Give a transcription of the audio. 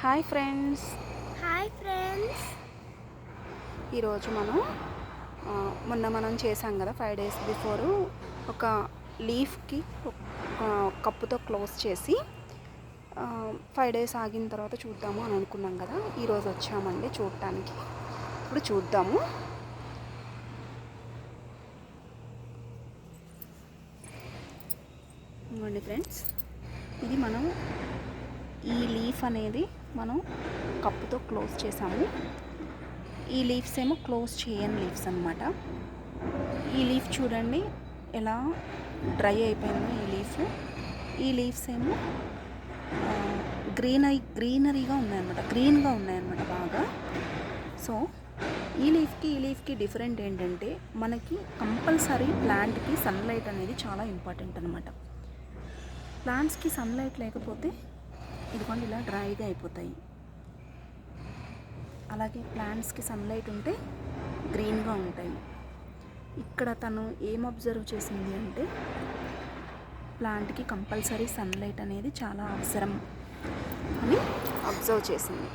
Hi friends. Hi friends. ఈరోజు మనం చేసాం కదా 5 days బిఫోరు ఒక లీఫ్కి ఒక కప్పుతో క్లోజ్ చేసి 5 days ఆగిన తర్వాత చూద్దాము అని అనుకున్నాం కదా. ఈరోజు వచ్చామండి చూడటానికి. ఇప్పుడు చూద్దాము. ఇవ్వండి ఫ్రెండ్స్, ఇది ఈ లీఫ్ అనేది మనం కప్పుతో క్లోజ్ చేసాము. ఈ లీవ్స్ ఏమో క్లోజ్ చేయని లీవ్స్ అన్నమాట. ఈ లీఫ్ చూడండి ఎలా డ్రై అయిపోయిందో. ఈ లీవ్స్ ఏమో గ్రీనరీగా ఉన్నాయన్నమాట, గ్రీన్గా ఉన్నాయన్నమాట బాగా. సో ఈ లీఫ్కి డిఫరెంట్ ఏంటంటే, మనకి కంపల్సరీ ప్లాంట్కి సన్లైట్ అనేది చాలా ఇంపార్టెంట్ అనమాట. ప్లాంట్స్కి సన్లైట్ లేకపోతే ఇదిగోండి ఇలా డ్రైగా అయిపోతాయి. అలాగే ప్లాంట్స్కి సన్లైట్ ఉంటే గ్రీన్గా ఉంటాయి. ఇక్కడ తను ఏం అబ్జర్వ్ చేసింది అంటే, ప్లాంట్కి కంపల్సరీ సన్లైట్ అనేది చాలా అవసరం అని అబ్జర్వ్ చేసింది.